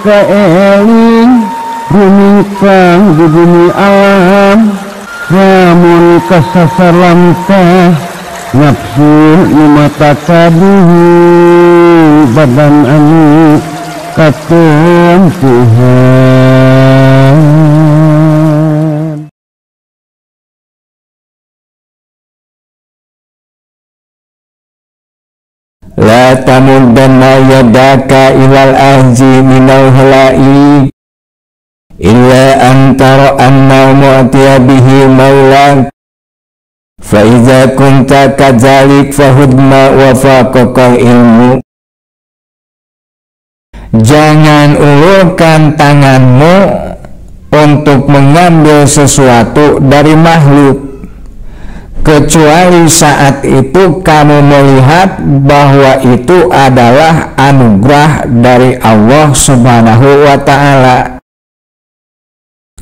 kaeling rumingkang di bumi alam namun kasasalam teh nafsu nu mata kaduhu badan anu katon Tuhan. La tamuddanna yadaka ilal ahzi minal halai illa antara anna mu'tiya bihi maulak fa iza kunta kadzalik fahudma wa faqaqal ilmu. Jangan ulurkan tanganmu untuk mengambil sesuatu dari makhluk kecuali saat itu kamu melihat bahwa itu adalah anugerah dari Allah Subhanahu wa ta'ala.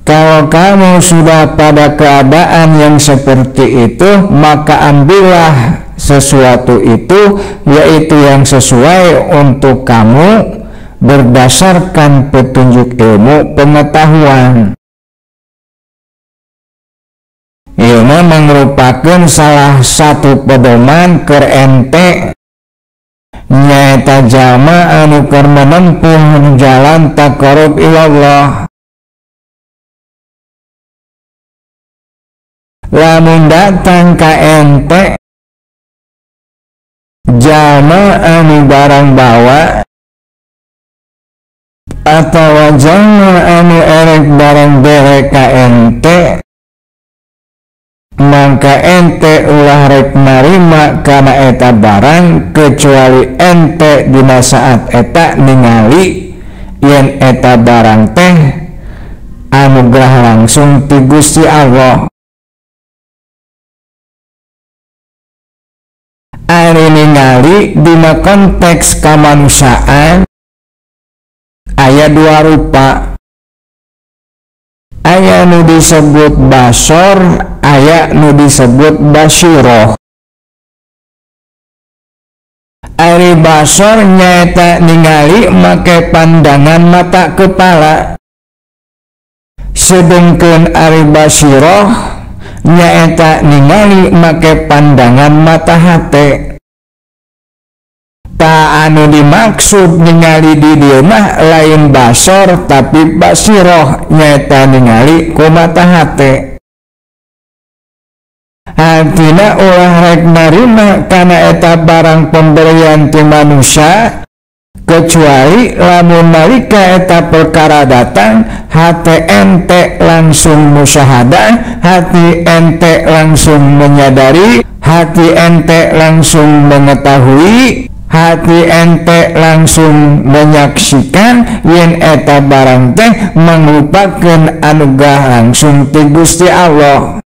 Kalau kamu sudah pada keadaan yang seperti itu, maka ambillah sesuatu itu, yaitu yang sesuai untuk kamu berdasarkan petunjuk ilmu pengetahuan. Ilmu merupakan salah satu pedoman keur ente nyaeta jalma anu keur menempuh jalan taqarrub ilallah. Lamun datang ka ente jalma anu barang bawa atawa jalma anu erek barang bere ka ente, maka ente ulah rek narima kana eta barang kecuali ente dina saat eta ningali yen eta barang teh anugerah langsung ti Gusti Allah. Ari ningali dina konteks kamanusiaan aya dua rupa. Aya nu disebut basor, aya nu disebut basyirah. Ari basor nyaeta ningali make pandangan mata kepala, sedengkeun ari basyirah nyaeta ningali make pandangan mata hate. Ta anu dimaksud ningali di dieu mah lain basor tapi basyirah nyaeta ningali ku mata hate. Hatina ulah rek narima kana eta barang pemberian ti manusia kecuali lamun nalika eta perkara datang hate ente langsung musyahadah, hati ente langsung menyadari, hati ente langsung mengetahui, hati ente langsung menyaksikan yen eta barang teh mangrupakeun anugerah langsung ti Gusti Allah.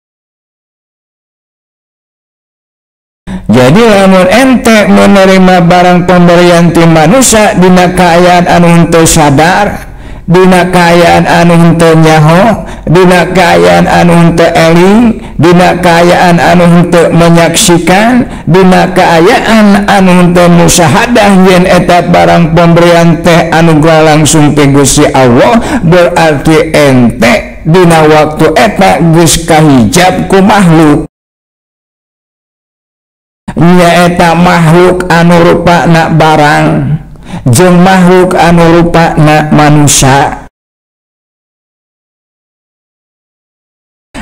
Jadi lamun ente menerima barang pemberian ti manusia dina kaayaan anu henteu sadar, dina kaayaan anu henteu nyaho, dina kaayaan anu henteu eling, dina kaayaan anu henteu menyaksikan, dina kaayaan anu henteu musyahadah yen eta barang pemberian teh anugerah langsung ti Gusti Allah, berarti ente dina waktu eta geus kahijab ku makhluk. Nyaeta makhluk anu rupana barang jeung makhluk anu rupana manusia.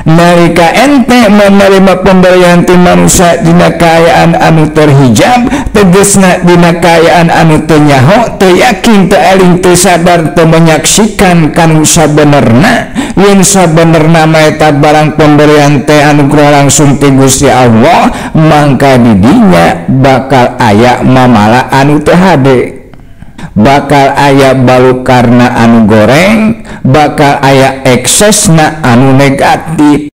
Nalika ente menerima pemberian ti manusia dina kaayaan anu terhijab, tegesna dina kaayaan anu teu nyaho, teu yakin, teu eling, teu sadar, teu menyaksikan kanu sabenerna yen sabenerna mah eta barang pemberian teh anugerah langsung ti Gusti Allah, mangka di dinya bakal aya mamala anu teu hade. Bakal aya balukarna anu goreng, bakal aya eksesna anu negatif.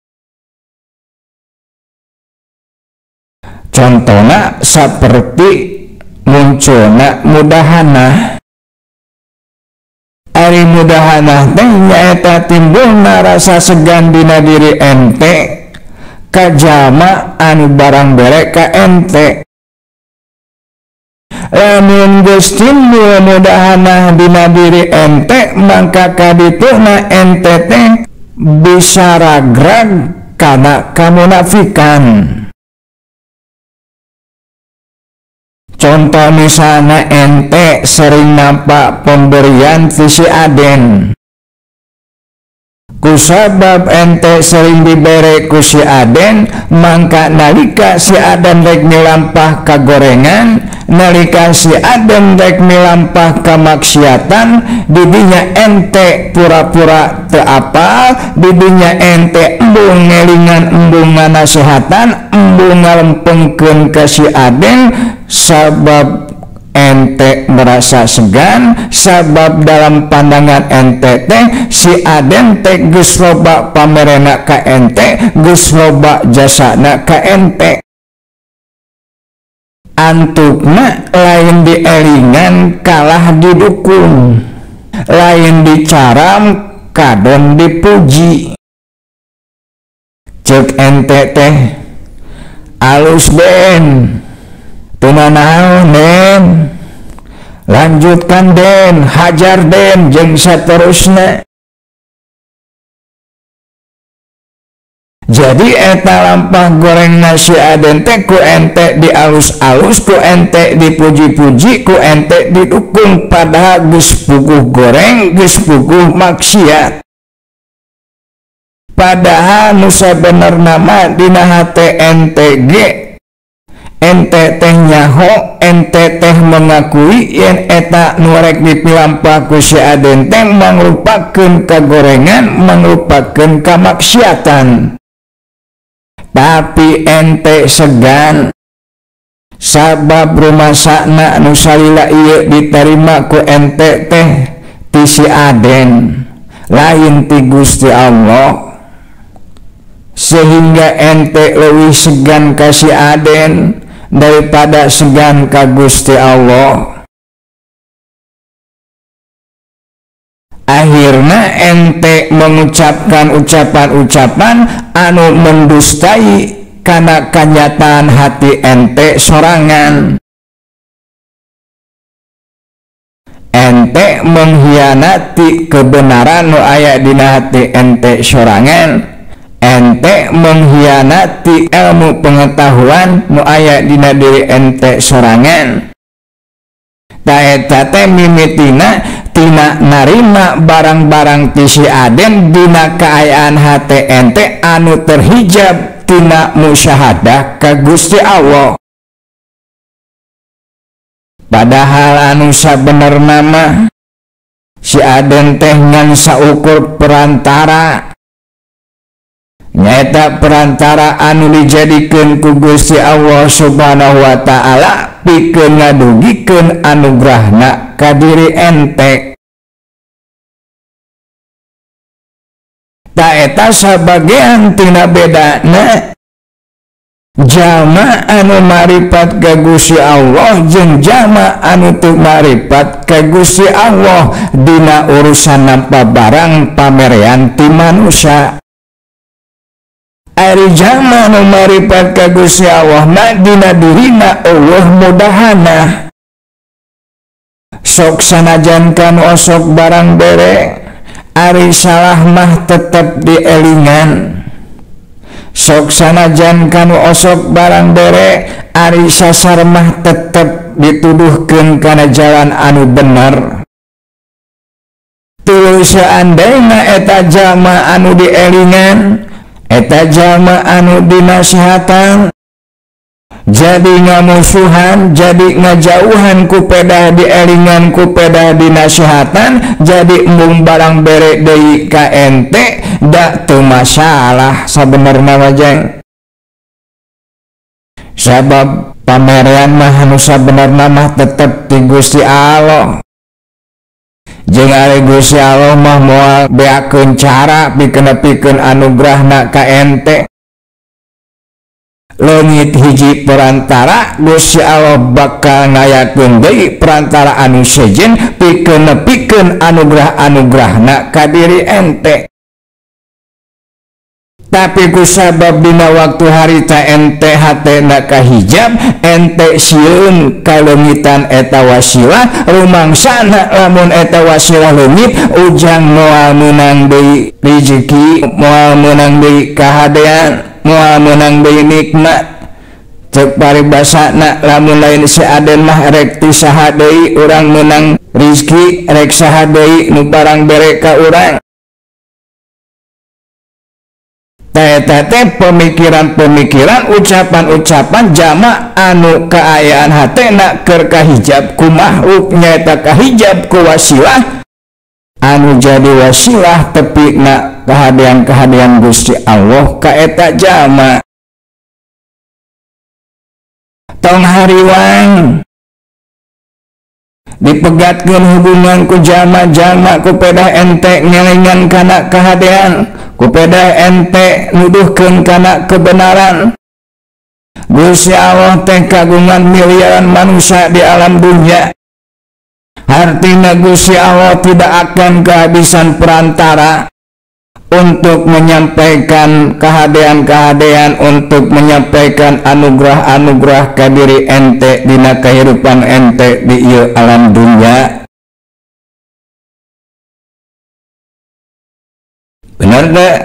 Contohna saperti munculna mudahana. Ari mudahana teh nyaeta timbulna rasa segan dina diri ente ka jalma anu barang bere ka ente. lamun geus timbul mudahana dina diri ente mangka kadituna ente teh bisa ragrag kana kamunafikan. Contoh misalnya ente sering nampak pemberian visi Aden, kusabab ente sering dibere ku si Aden, mangka nalika si Aden rek milampah kagorengan, nalika si Aden rek milampah kamaksiatan, didinya ente pura-pura teu apal, didinya ente embung ngelingan embung nganasehatan, embung ngalempengkeun ka si Aden, sabab ente merasa segan, sabab dalam pandangan ente teh si Aden teh geus loba pamerena ka ente, geus loba jasana ka ente. Antukna lain dielingan kalah didukung, lain dicaram kadon dipuji. Cek ente teh alus den, tunanaon den, lanjutkan den, hajar den, jeung saterusna. Jadi eta lampah goreng nasi Aden teh ku ente dialus-alus, ku ente dipuji-puji, ku ente didukung, padahal geus puguh goreng, geus puguh maksiat. Padahal nu sabenerna mah dina hate ente ge ente teh nyaho, ente teh mengakui yen eta nu rek dipilampah ku si Aden teh mangrupakeun kagorengan, mangrupakeun kamaksiatan. Tapi ente segan, sabab rumasana nu salila ieu diterima ku ente teh ti si Aden, lain ti Gusti Allah, sehingga ente leuwih segan ka si Aden daripada segan ka Gusti Allah. Akhirna ente mengucapkan ucapan-ucapan anu mendustai kana kanyataan hati ente sorangan. Ente mengkhianati kebenaran nu aya dina hati ente sorangan. Ente mengkhianati ilmu pengetahuan nu aya dina diri ente sorangan. Ta eta teh mimitina tina narima barang-barang ti si Aden dina kaayaan hate ente anu terhijab tina musyahadah ka Gusti Allah. Padahal anu sabenerna mah si Aden teh ngan saukur perantara, nyaeta perantara anu dijadikeun ku Gusti Allah Subhanahu wa ta'ala pikeun ngadugikeun anugerahna ka diri ente. Ta eta sabagean tina bedana jalma anu maripat ka Gusti Allah jeung jalma anu teu maripat ka Gusti Allah dina urusan nampa barang pamerean ti manusia. Ari jalma anu maripat ka Gusti Allah na dina dirina Allah mudahana, sok sanajan kan osok barang bere, ari salah mah tetep dielingan. Sok sanajan kan osok barang bere, ari sasar mah tetep dituduhkeun kana jalan anu bener. Tuluy seandainya eta jalma anu dielingan, eta jalma anu dinasihatan, jadi ngamusuhan, jadi ngajauhan ku pedah dielingan, ku pedah dinasihatan, jadi embung barang bere deui ka ente, da teu masalah sabenerna wajeng. Sabab pamerean mah anu sabenerna mah tetep ti Gusti Allah. Jeung ari Gusti Allah mah moal beakeun cara pikeun anugerahna ka ente. Leungit hiji perantara, Gusti Allah bakal ngayakeun deui perantara anu sejen pikeun anugerah-anugerahna ka diri ente. tapi kusabab dina waktu harita ente hatena kahijab, ente sieun kalengitan eta wasilah, rumangsana lamun eta wasilah leungit, ujang moal menang deui rezeki, moal menang deui kahadean, moal menang deui nikmat. Cek paribasana lamun lain si Aden mah rek ti saha deui urang menang rezeki, rek saha deui nu barang bere ka urang. Eta teh pemikiran-pemikiran, ucapan-ucapan jama anu kaayaan hatena keur kahijab ku makhluk, nyaeta kahijab ku wasilah anu jadi wasilah tepina kahadean-kahadean Gusti Allah ka eta jama. Tong hariwang dipegatkeun hubungan ku jama-jama, ku pedah ente ngelengan kana kahadean, ku pedah ente nuduhkeun kana kebenaran. Gusti Allah teh kagungan miliaran manusia di alam dunia. Artinya Gusti Allah tidak akan kehabisan perantara untuk menyampaikan kahadean-kahadean, untuk menyampaikan anugerah-anugerah ka diri ente dina kehidupan ente di ieu alam dunia. Bener deh?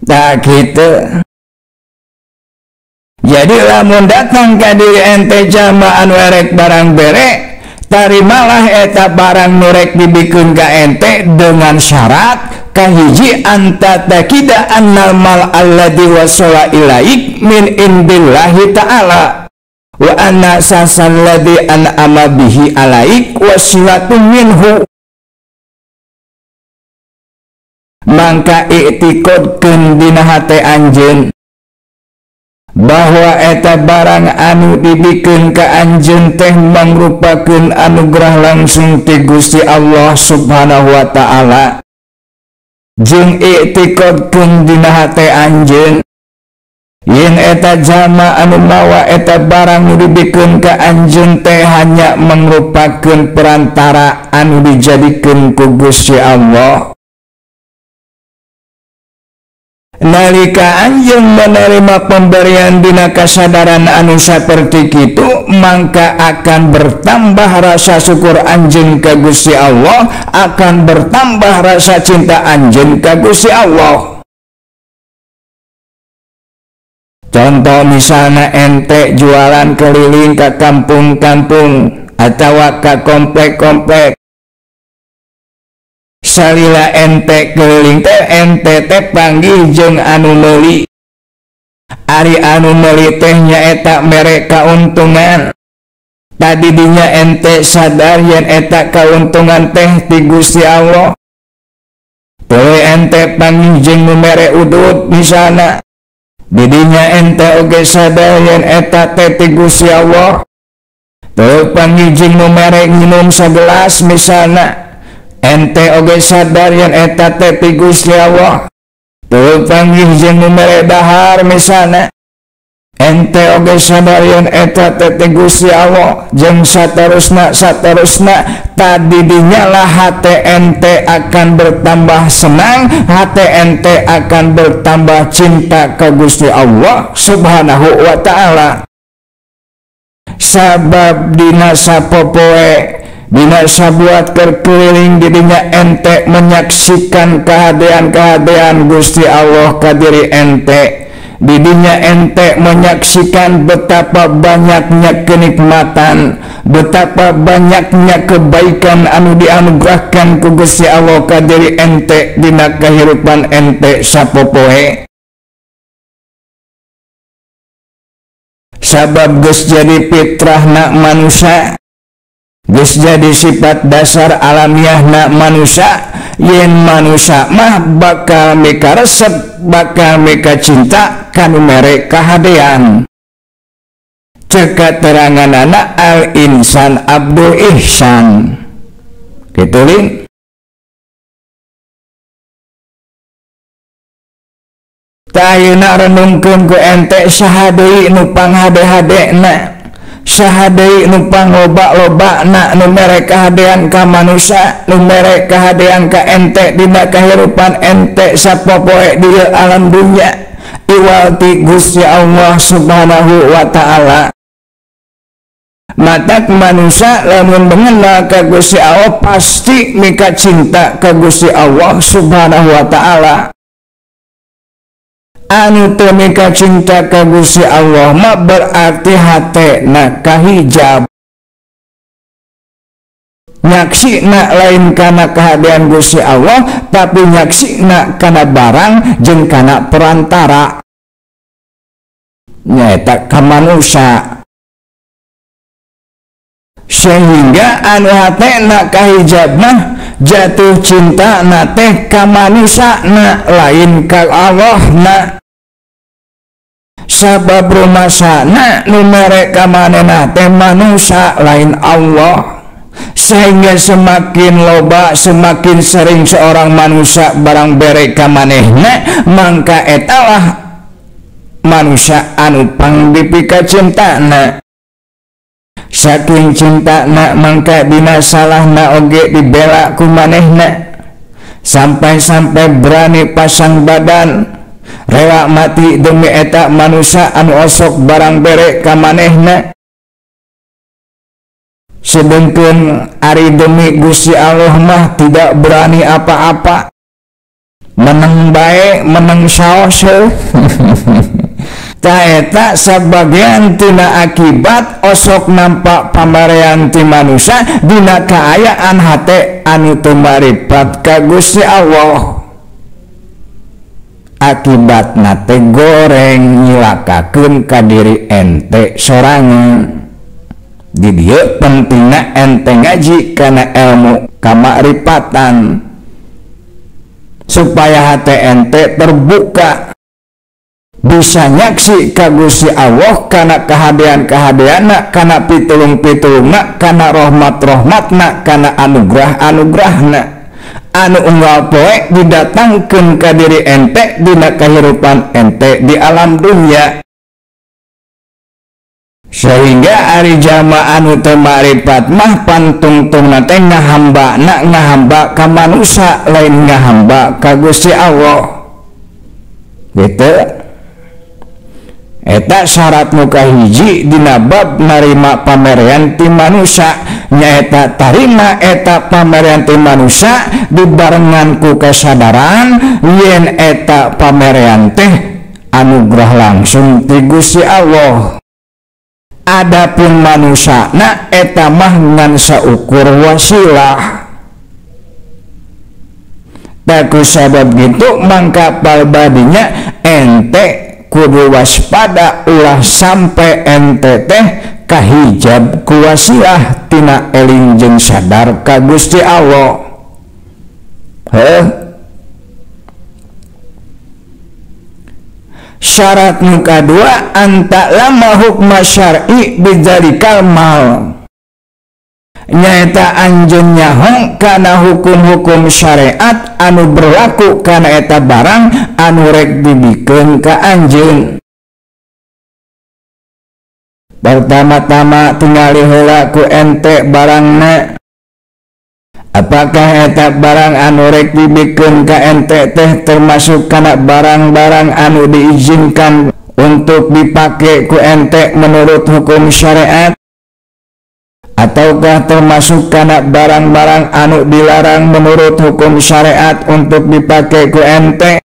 Tak gitu. Jadi lamun datang ka diri ente jama anu erek barang bere, tarimalah eta barang nurek dibikeun ka ente dengan syarat kahiji anta takida annal mal alladhi wasala ilaik min indillahi ta'ala wa anna sasal ladhi an'ama bihi alaik wasilatun minhu. Mangka i'tiqadkeun dina hate anjeun bahwa eta barang anu dibikeun ka anjeun teh mangrupakeun anugerah langsung ti Gusti Allah Subhanahu wa ta'ala, jeung i'tiqadkeun dina hate anjeun yen eta jama anu mawa eta barang nu dibikeun ka anjeun teh hanya mangrupakeun perantara anu dijadikeun ku Gusti Allah. Nalika anjeun menerima pemberian dina kasadaran anu saperti kitu, mangka akan bertambah rasa syukur anjeun ka Gusti Allah, akan bertambah rasa cinta anjeun ka Gusti Allah. Contoh misalnya ente jualan keliling ke kampung-kampung atawa ka komplek-komplek, salila ente keliling teh ente teh panggih jeung anu meuli. Ari anu meuli teh nyaeta mere kauntungan. Tadi dinya ente sadar yen eta kauntungan teh ti Gusti Allah. Tuluy ente panggih jeung nu mere udud misalna. Didinya ente oge sadar yen eta teh ti Gusti Allah. Tuluy panggih jeung nu mere nginum sagelas misalna. Ente oge sadar yen eta teh ti Gusti Allah. Tuluy panggih jeung nu mere dahar misalna. Ente oge sadar yen eta teh ti Gusti Allah, jeung saterusna. Tadi dinyalah hate ente akan bertambah senang, hate ente akan bertambah cinta ke Gusti Allah Subhanahu wa ta'ala. Sabab dina sapopoe, dina sabuat kerkeliling didinya ente menyaksikan kehadean-kehadean Gusti Allah ka diri ente. Didinya ente menyaksikan betapa banyaknya kenikmatan, betapa banyaknya kebaikan anu dianugerahkan ku Gusti Allah ka diri ente dina kehidupan ente sapopoe. Sabab geus jadi fitrahna manusia, geus jadi sifat dasar alamiahna manusia, yen manusia mah bakal mika resep, bakal mika cinta kanu mere kahadean. Cek kateranganana al insan abdul ihsan. Kitu lin. Tayuna renungkeun ku ente saha deui nu panghade-hadena. Saha deui nu pangloba-loba na nu mere kahadean ka manusia, nu mere kahadean ka ente dina kahirupan ente sapopoe di alam dunya, iwal ti Gusti Allah Subhanahu wa ta'ala. Matak manusia lamun mengenal ka Gusti Allah pasti mika cinta ka Gusti Allah Subhanahu wa ta'ala. Anu teu mika cinta ka Gusti Allah mah berarti hatena kahijab, nyaksina lain kana kahadean Gusti Allah tapi nyaksina kana barang jeung kana perantara nyaeta ka manusia. Sehingga anu hatena kahijab mah jatuh cinta na teh ka manusia na lain ka Allah na. Sabab rumasana nu mere ka manehna teh manusia lain Allah. Sehingga semakin loba semakin sering seorang manusia barang bere ka manehna, mangka etalah manusia anu pangdipika cintana. Saking cinta na mangka dina salahna oge dibela ku manehna, sampai-sampai berani pasang badan rela mati demi eta manusia anu osok barang bere ka manehna. Sedengkeun ari demi Gusti Allah mah tidak berani apa-apa, menang bae menang saos. Taeta sebagian tina akibat osok nampak pambarean ti manusia dina kaayaan hate anu teu maripat ka Gusti Allah. Akibatna teh goreng nyilakakeun ka diri ente sorangan. Di dieu pentingna ente ngaji kana ilmu kamaripatan supaya hate ente terbuka, bisa nyaksi ka Gusti Allah kana kahadean-kahadeanna, kana pitulung-pitulungna, kana rahmat-rahmatna, kana anugrah-anugrahna anu unggal poe didatangkeun ka diri ente dina kahirupan ente di alam dunya. Sehingga ari jama anu teu marifat mah pantungtungna teh ngahamba ka manusia lain ngahamba ka Gusti Allah. Gitu. Eta syarat nu kahiji dina bab narima pamerean ti manusia, nyaeta tarima eta pamerean ti manusia dibarengan ku kesadaran yen eta pamerean teh anugerah langsung ti Gusti Allah. Adapun manusia na eta mah ngan saukur wasilah. Taku sabab gitu mangka palbadinya ente kudu waspada ulah sampai ente teh kahijab ku wasilah tina eling jeung sadar ka Gusti Allah. Syarat nu kadua anta lama hukma syar'i bidzalikal mal, nyaeta anjeun nyaho kana hukum-hukum syariat anu berlaku kana eta barang anu rek dibikeun ka anjeun. Pertama-tama tingali heula ku ente barangna, apakah eta barang anu rek dibikeun ka ente teh termasuk kana barang-barang anu diizinkan untuk dipake ku ente menurut hukum syariat, ataukah termasuk kana barang-barang anu dilarang menurut hukum syariat untuk dipake ku ente.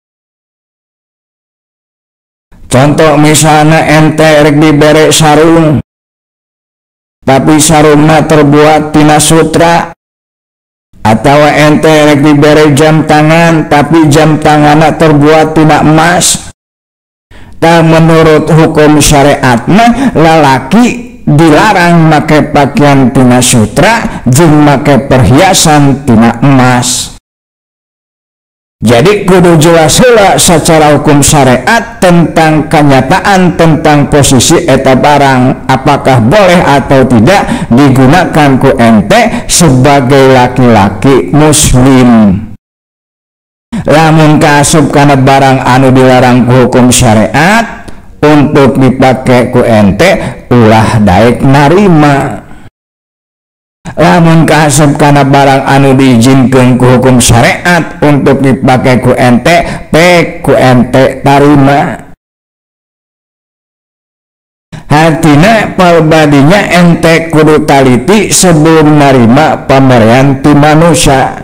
Contoh misalnya ente rek dibere sarung, tapi sarungna terbuat tina sutra, atau ente rek dibere jam tangan tapi jam tanganna terbuat tina emas. Tak menurut hukum syariat mah lalaki dilarang make pakaian tina sutra jeung make perhiasan tina emas. Jadi kudu jelas heula secara hukum syariat tentang kenyataan tentang posisi eta barang, apakah boleh atau tidak digunakan ku ente sebagai laki-laki muslim. Lamun kaasup kana barang anu dilarang ku hukum syariat, untuk dipakai ku ente ulah daek narima. Lamun kaasup kana barang anu diizinkeun ku hukum syariat untuk dipakai ku ente pek ku ente tarima. Hatina palbadinya ente kudu taliti sebelum narima pamberian ti manusia.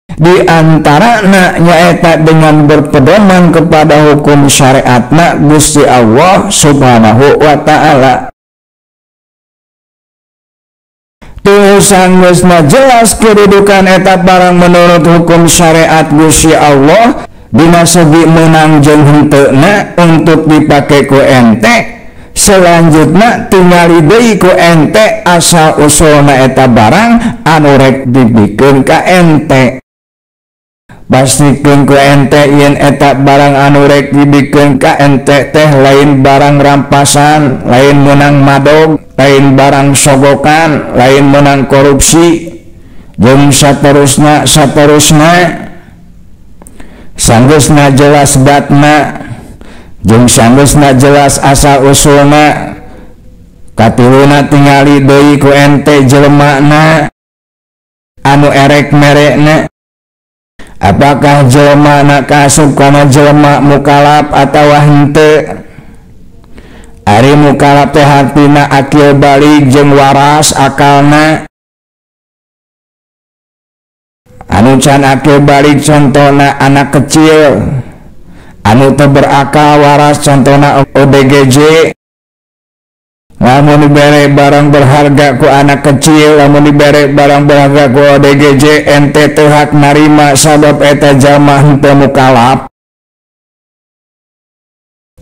Di antarana nyaeta dengan berpedoman kepada hukum syariatna Gusti Allah Subhanahu wa ta'ala. Tulisan geusna jelas kedudukan eta barang menurut hukum syariat Gusti Allah dina segi meunang jeung henteuna untuk dipake ku ente. Selanjutnya tingali deui ku ente asal usulna eta barang anu rek dibikeun ka ente. Pastikeun ku ente yen eta barang anu rek dibikeun ka ente teh lain barang rampasan, lain meunang madog, lain barang sogokan, lain meunang korupsi, jeung saterusna sanggeusna jelas datna jeung sanggeusna jelas asal usulna. Katiluna tingali deui ku ente jelemana anu erek merekna, apakah jelemana kaasup kana jelema mukalaf atawa henteu. Ari mukalaf teh hartina akil balik jeung waras akalna. Anu can akil balik contona anak kecil, anu teu berakal waras contona ODGJ. Lamun dibere barang berharga ku anak kecil, lamun dibere barang berharga ku ODGJ, ente teu hak narima sabab eta jalma henteu mukalaf.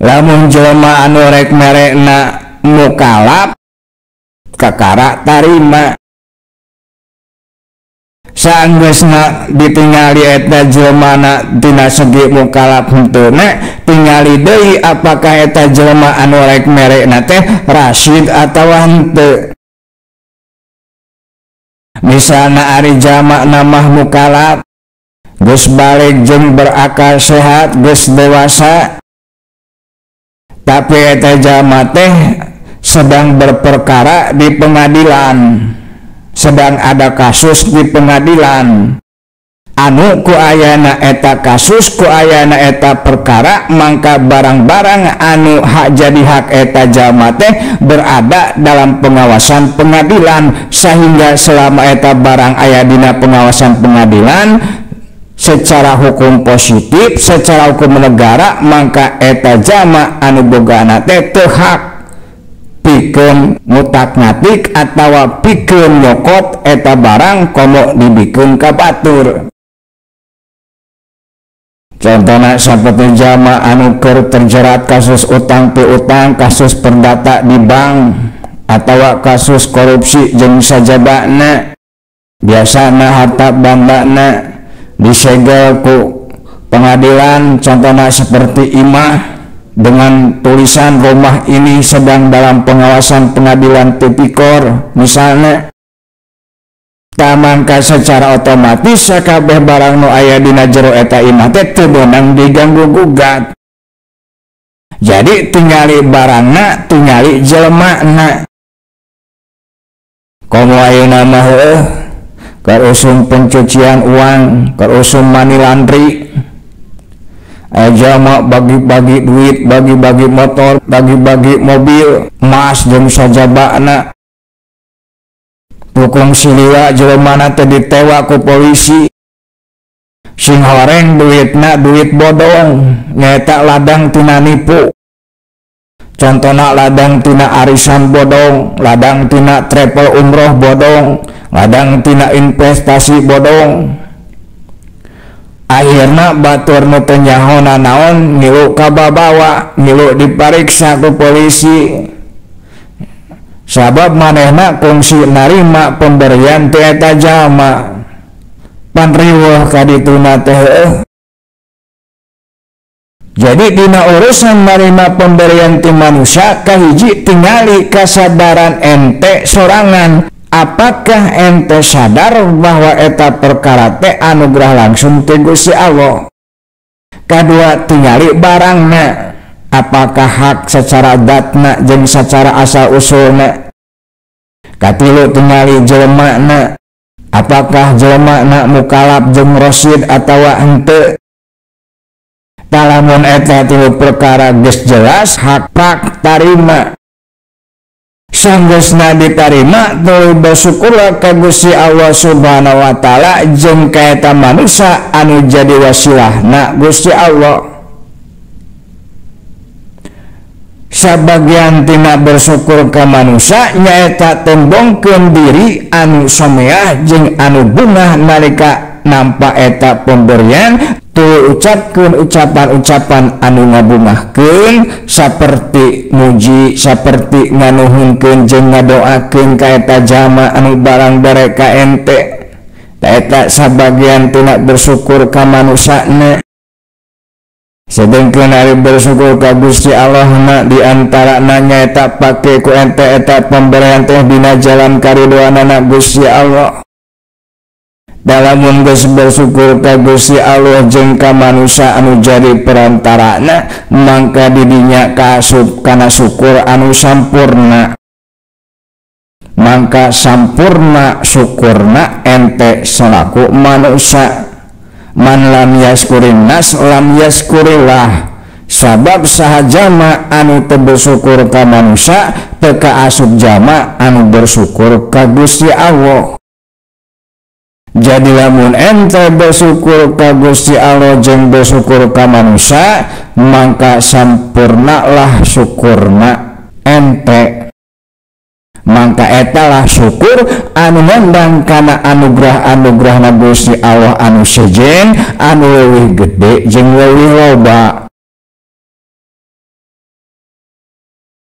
Lamun jelema anu rek merekna mukalaf kakara tarima. Saanggeusna ditingali eta jelmana dina segi mukalaf henteuna, tingali deui apakah eta jelema anu rek merekna teh rasyid atawa henteu. Misalna ari jalma namah mukalaf geus balik jeung berakal sehat, geus dewasa, tapi eta jalma teh sedang berperkara di pengadilan, sedang ada kasus di pengadilan anu ku ayana eta kasus, ku ayana eta perkara, mangka barang-barang anu hak jadi hak eta jalma teh berada dalam pengawasan pengadilan, sehingga selama eta barang aya dina pengawasan pengadilan secara hukum positif, secara hukum negara, maka eta jalma anu bogana teh teu hak pikeun ngutak-ngatik atawa pikeun nyokot eta barang komo dibikeun ka batur. Contohna saperti jalma anu keur terjerat kasus utang piutang, kasus perdata di bank, atawa kasus korupsi jeung sajabana. Biasana harta bandana disegel ku pengadilan, contohna seperti imah dengan tulisan rumah ini sedang dalam pengawasan pengadilan tipikor misalnya. Tamangka secara otomatis sakabeh barang nu aya dina jero eta imah teh teu beunang diganggu gugat. Jadi tingali barangna, tingali jelemana. Komo ayeuna mah heueuh keur usum pencucian uang, keur usum money laundry. Aja mah bagi-bagi duit, bagi-bagi motor, bagi-bagi mobil, emas jeung sajabana. Tukung siliwa jelemana teh ditewa ku polisi. Sing horeng duitna duit bodong, nyaeta ladang tina nipu. Contohna ladang tina arisan bodong, ladang tina travel umroh bodong, ladang tina investasi bodong. Akhirna batur nu teu nyahona naon ngilu ka babawa, ngilu dipariksa ku polisi. Sabab manehna kungsi narima pemberian ti eta jalma. Pan riweuh ka dituna teh heueuh. Jadi dina urusan narima pemberian ti manusia kahiji tingali kasadaran ente sorangan. Apakah ente sadar bahwa eta perkara teh anugerah langsung ti Gusti Allah? Kadua tingali barangna, apakah hak secara datna jeung secara asal usulna. Katilu tingali jelema, apakah jelema mukalaf jeung rasyid atawa henteu. Talamun eta tilu perkara geus jelas hak prak tarima. Sanggeusna ditarima tuluy bersyukurlah ka Gusti Allah Subhanahu wa taala jeung ka eta manusia anu jadi wasilahna Gusti Allah. Sabagian tina bersyukur ka manusia nyaeta tembongkeun diri anu someah jeung anu bungah nalika nampa eta pemberian, tu ucapkeun ucapan-ucapan anu ngabungahkeun saperti muji, saperti nganuhunkeun jeung ngadoakeun ka eta jalma anu barang bere ka ente. Eta sabagian tina bersyukur ka manusana. Sedengkeun ari bersyukur ka Gusti Allah na diantara nyaeta pake ku ente eta pemberian teh dina jalan karidhoanana Gusti Allah. Dalamun geus bersyukur ka Gusti Allah jeung ka manusia anu jadi perantarana, mangka didinya kaasup kana syukur anu sampurna. Mangka sampurna syukurna ente selaku manusia. Man lam yaskurin nas lam yaskurillah. Sabab saha jama anu teu bersyukur ka manusia teu kaasup jama anu bersyukur ka Gusti Allah. Jadi lamun ente bersyukur ka Gusti Allah jeung bersyukur ka manusia, mangka sampurnalah syukurna ente. Mangka etalah syukur anu nandang kana anugrah-anugrahna Gusti Allah anu sejen, anu leuwih gede jeung leuwih loba.